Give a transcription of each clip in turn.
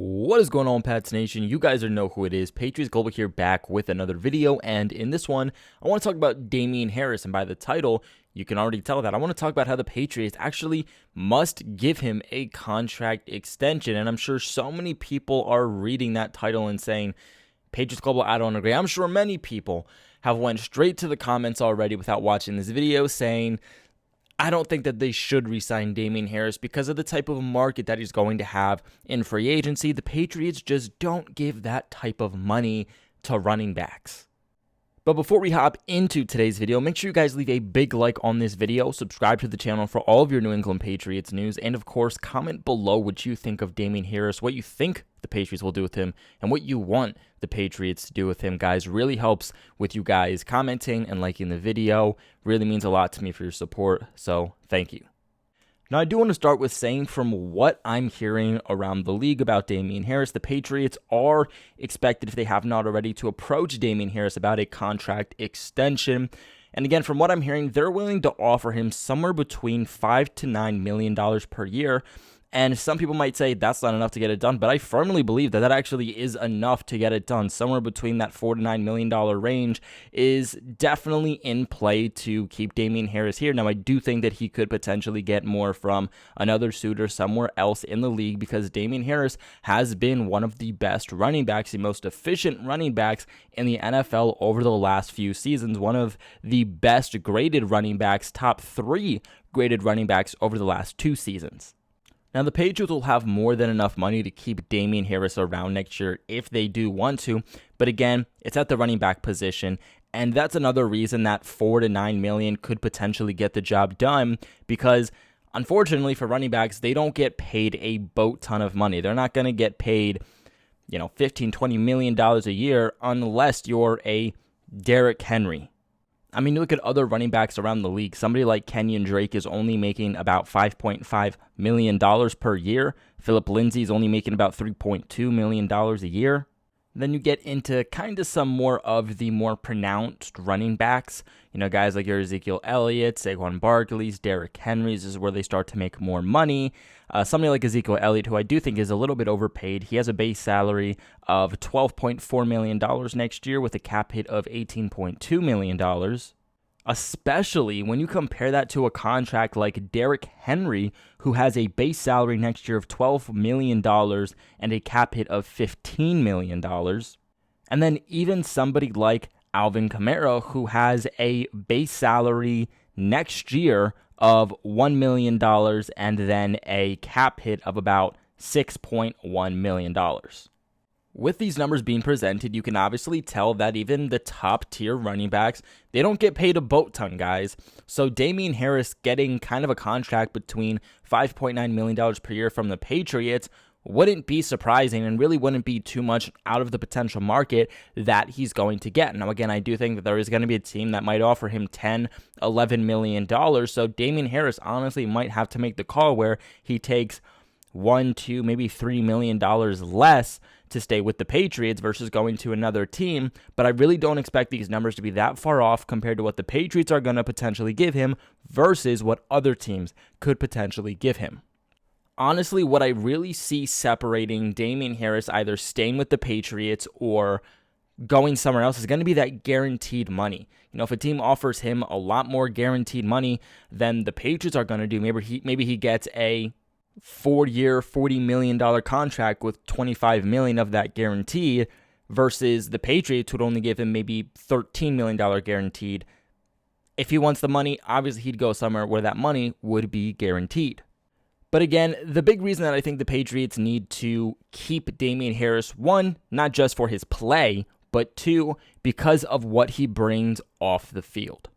What is going on, Pats Nation? You guys know who it is. Patriots Global here, back with another video, and in this one, I want to talk about Damien Harris, and by the title, you can already tell that I want to talk about how the Patriots actually must give him a contract extension, and I'm sure so many people are reading that title and saying, Patriots Global, I don't agree. I'm sure many people have went straight to the comments already without watching this video saying, I don't think that they should re-sign Damien Harris because of the type of market that he's going to have in free agency. The Patriots just don't give that type of money to running backs. But before we hop into today's video, make sure you guys leave a big like on this video, subscribe to the channel for all of your New England Patriots news, and of course, comment below what you think of Damien Harris, what you think the Patriots will do with him, and what you want the Patriots to do with him, guys. Really helps with you guys commenting and liking the video. Really means a lot to me for your support, so thank you. Now, I do want to start with saying from what I'm hearing around the league about Damien Harris, the Patriots are expected, if they have not already, to approach Damien Harris about a contract extension. And again, from what I'm hearing, they're willing to offer him somewhere between $5 to $9 million per year. And some people might say that's not enough to get it done, but I firmly believe that that actually is enough to get it done. Somewhere between that $4 to $9 million range is definitely in play to keep Damien Harris here. Now, I do think that he could potentially get more from another suitor somewhere else in the league because Damien Harris has been one of the best running backs, the most efficient running backs in the NFL over the last few seasons. One of the best graded running backs, top 3 graded running backs over the last 2 seasons. Now, the Patriots will have more than enough money to keep Damien Harris around next year if they do want to. But again, it's at the running back position. And that's another reason that $4 to $9 million could potentially get the job done. Because unfortunately for running backs, they don't get paid a boat ton of money. They're not going to get paid, $15, $20 million a year unless you're a Derrick Henry. I mean, you look at other running backs around the league. Somebody like Kenyon Drake is only making about $5.5 million per year. Philip Lindsay is only making about $3.2 million a year. Then you get into kind of some more of the more pronounced running backs. Guys like your Ezekiel Elliott, Saquon Barkley's, Derrick Henry's is where they start to make more money. Somebody like Ezekiel Elliott, who I do think is a little bit overpaid. He has a base salary of $12.4 million next year with a cap hit of $18.2 million. Especially when you compare that to a contract like Derrick Henry, who has a base salary next year of $12 million and a cap hit of $15 million. And then even somebody like Alvin Kamara, who has a base salary next year of $1 million and then a cap hit of about $6.1 million. With these numbers being presented, you can obviously tell that even the top tier running backs, they don't get paid a boat ton, guys. So Damien Harris getting kind of a contract between $5.9 million per year from the Patriots wouldn't be surprising and really wouldn't be too much out of the potential market that he's going to get. Now, again, I do think that there is going to be a team that might offer him $10, $11 million. So Damien Harris honestly might have to make the call where he takes $1, $2, maybe $3 million less to stay with the Patriots versus going to another team. But I really don't expect these numbers to be that far off compared to what the Patriots are going to potentially give him versus what other teams could potentially give him. Honestly, what I really see separating Damien Harris either staying with the Patriots or going somewhere else is going to be that guaranteed money. If a team offers him a lot more guaranteed money than the Patriots are going to do, maybe he gets a 4-year, $40 million contract with $25 million of that guaranteed versus the Patriots would only give him maybe $13 million guaranteed. If he wants the money, obviously he'd go somewhere where that money would be guaranteed. But again, the big reason that I think the Patriots need to keep Damien Harris, 1, not just for his play, but 2, because of what he brings off the field.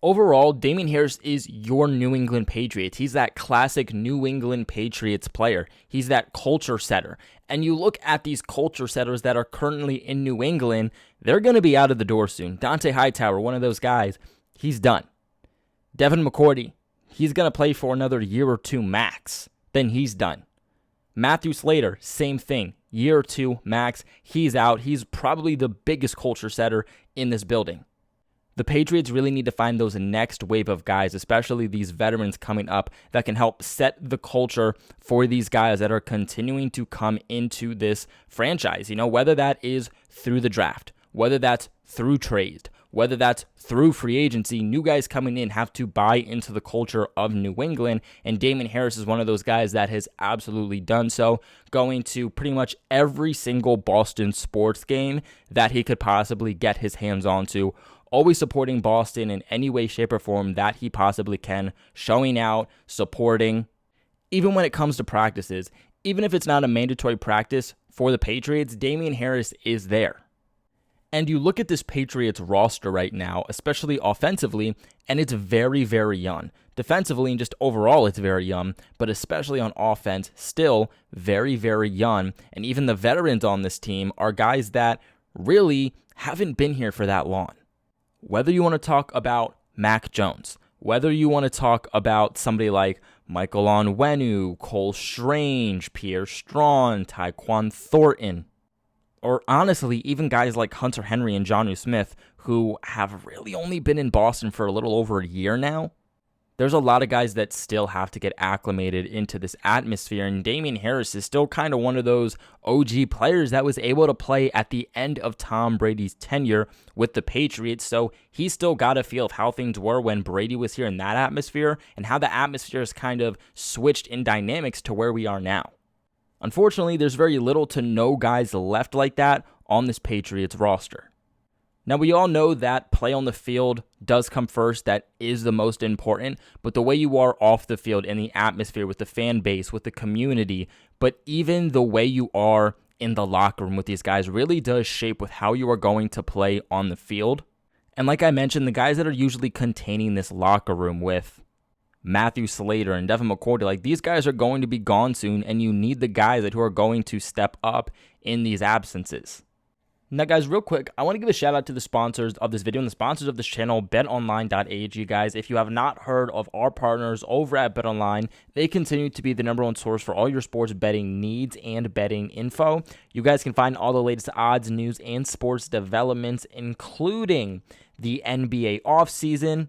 Overall, Damien Harris is your New England Patriots. He's that classic New England Patriots player. He's that culture setter. And you look at these culture setters that are currently in New England, they're going to be out of the door soon. Dante Hightower, one of those guys, he's done. Devin McCourty, he's going to play for another year or 2 max. Then he's done. Matthew Slater, same thing. Year or 2 max. He's out. He's probably the biggest culture setter in this building. The Patriots really need to find those next wave of guys, especially these veterans coming up that can help set the culture for these guys that are continuing to come into this franchise. Whether that is through the draft, whether that's through trade, whether that's through free agency, new guys coming in have to buy into the culture of New England, and Damien Harris is one of those guys that has absolutely done so, going to pretty much every single Boston sports game that he could possibly get his hands onto, always supporting Boston in any way, shape, or form that he possibly can, showing out, supporting, even when it comes to practices. Even if it's not a mandatory practice for the Patriots, Damien Harris is there. And you look at this Patriots roster right now, especially offensively, and it's very, very young. Defensively and just overall, it's very young, but especially on offense, still very, very young. And even the veterans on this team are guys that really haven't been here for that long. Whether you want to talk about Mac Jones, whether you want to talk about somebody like Michael Onwenu, Cole Strange, Pierre Strong, Tyquan Thornton, or honestly, even guys like Hunter Henry and Jonnu Smith, who have really only been in Boston for a little over a year now, there's a lot of guys that still have to get acclimated into this atmosphere, and Damien Harris is still kind of one of those OG players that was able to play at the end of Tom Brady's tenure with the Patriots, so he's still got a feel of how things were when Brady was here in that atmosphere, and how the atmosphere has kind of switched in dynamics to where we are now. Unfortunately, there's very little to no guys left like that on this Patriots roster. Now, we all know that play on the field does come first. That is the most important. But the way you are off the field, in the atmosphere, with the fan base, with the community, but even the way you are in the locker room with these guys really does shape with how you are going to play on the field. And like I mentioned, the guys that are usually containing this locker room with Matthew Slater and Devin McCourty, like these guys are going to be gone soon, and you need the guys who are going to step up in these absences. Now, guys, real quick, I want to give a shout out to the sponsors of this video and the sponsors of this channel, betonline.ag. Guys, if you have not heard of our partners over at BetOnline, they continue to be the #1 source for all your sports betting needs and betting info. You guys can find all the latest odds, news, and sports developments, including the NBA offseason,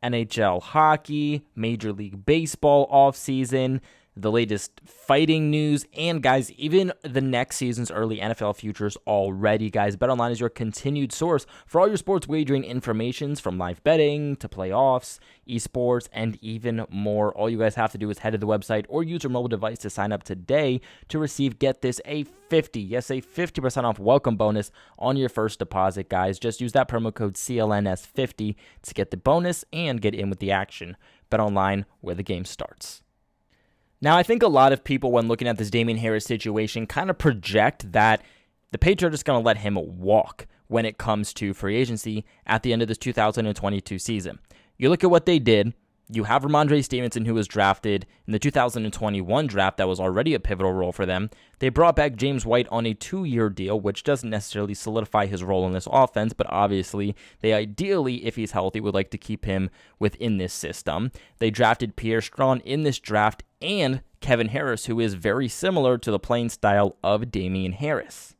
NHL hockey, Major League Baseball offseason, the latest fighting news, and guys, even the next season's early NFL futures already. Guys, BetOnline is your continued source for all your sports wagering informations, from live betting to playoffs, esports, and even more. All you guys have to do is head to the website or use your mobile device to sign up today to receive, get this, a 50% off welcome bonus on your first deposit, guys. Just use that promo code CLNS50 to get the bonus and get in with the action. BetOnline, where the game starts. Now, I think a lot of people, when looking at this Damien Harris situation, kind of project that the Patriots are just going to let him walk when it comes to free agency at the end of this 2022 season. You look at what they did. You have Ramondre Stevenson, who was drafted in the 2021 draft. That was already a pivotal role for them. They brought back James White on a 2-year deal, which doesn't necessarily solidify his role in this offense, but obviously they ideally, if he's healthy, would like to keep him within this system. They drafted Pierre Strong in this draft, and Kevin Harris, who is very similar to the playing style of Damien Harris.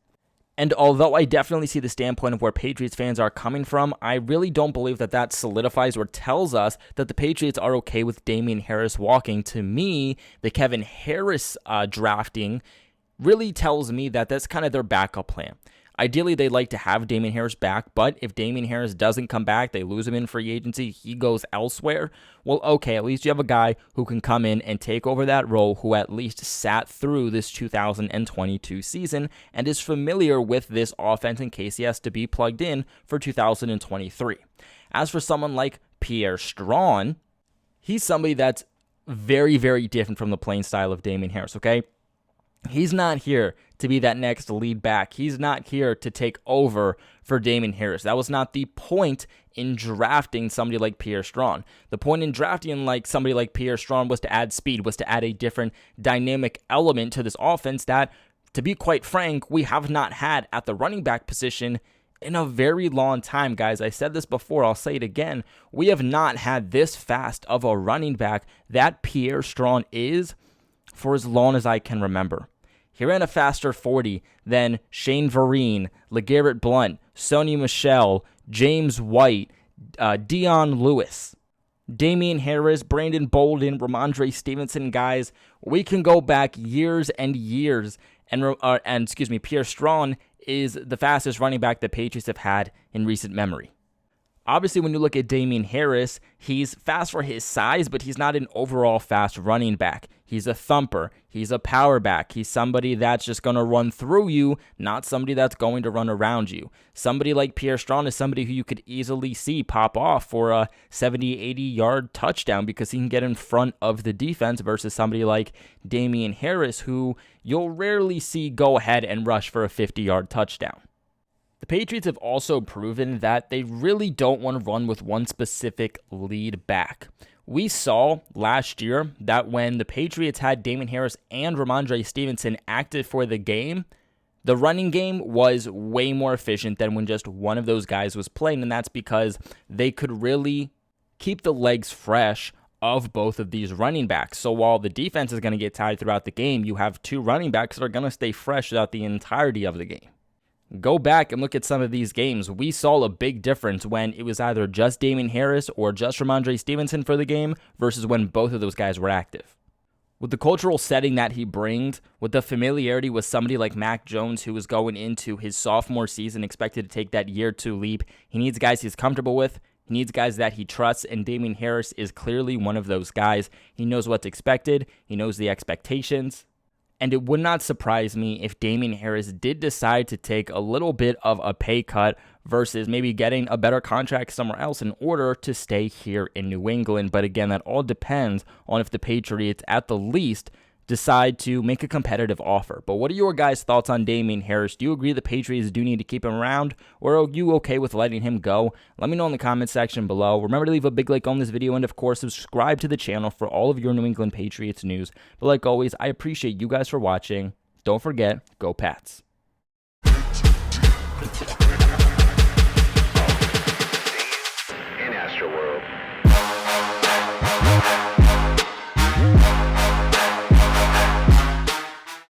And although I definitely see the standpoint of where Patriots fans are coming from, I really don't believe that that solidifies or tells us that the Patriots are okay with Damien Harris walking. To me, the Kevin Harris drafting really tells me that that's kind of their backup plan. Ideally, they'd like to have Damien Harris back, but if Damien Harris doesn't come back, they lose him in free agency, he goes elsewhere, well, okay, at least you have a guy who can come in and take over that role, who at least sat through this 2022 season and is familiar with this offense in case he has to be plugged in for 2023. As for someone like Pierre Strong, he's somebody that's very, very different from the playing style of Damien Harris, okay? He's not here to be that next lead back. He's not here to take over for Damien Harris. That was not the point in drafting somebody like Pierre Strong. The point in drafting somebody like Pierre Strong was to add speed, was to add a different dynamic element to this offense that, to be quite frank, we have not had at the running back position in a very long time, guys. I said this before, I'll say it again. We have not had this fast of a running back that Pierre Strong is for as long as I can remember. He ran a faster 40 than Shane Vereen, LeGarrette Blount, Sony Michel, James White, Dion Lewis, Damien Harris, Brandon Bolden, Ramondre Stevenson, guys. We can go back years and years, and Pierre Strong is the fastest running back the Patriots have had in recent memory. Obviously, when you look at Damien Harris, he's fast for his size, but he's not an overall fast running back. He's a thumper. He's a power back. He's somebody that's just going to run through you, not somebody that's going to run around you. Somebody like Pierre Strong is somebody who you could easily see pop off for a 70, 80-yard touchdown because he can get in front of the defense versus somebody like Damien Harris, who you'll rarely see go ahead and rush for a 50-yard touchdown. The Patriots have also proven that they really don't want to run with one specific lead back. We saw last year that when the Patriots had Damien Harris and Ramondre Stevenson active for the game, the running game was way more efficient than when just one of those guys was playing, and that's because they could really keep the legs fresh of both of these running backs. So while the defense is going to get tired throughout the game, you have two running backs that are going to stay fresh throughout the entirety of the game. Go back and look at some of these games. We saw a big difference when it was either just Damien Harris or just Ramondre Stevenson for the game versus when both of those guys were active. With the cultural setting that he brings, with the familiarity with somebody like Mac Jones who is going into his sophomore season expected to take that year 2 leap, he needs guys he's comfortable with. He needs guys that he trusts, and Damien Harris is clearly one of those guys. He knows what's expected. He knows the expectations. And it would not surprise me if Damien Harris did decide to take a little bit of a pay cut versus maybe getting a better contract somewhere else in order to stay here in New England. But again, that all depends on if the Patriots, at the least, decide to make a competitive offer. But what are your guys' thoughts on Damien Harris? Do you agree the Patriots do need to keep him around, or are you okay with letting him go? Let me know in the comment section below. Remember to leave a big like on this video, and of course, subscribe to the channel for all of your New England Patriots news. But like always, I appreciate you guys for watching. Don't forget, go Pats.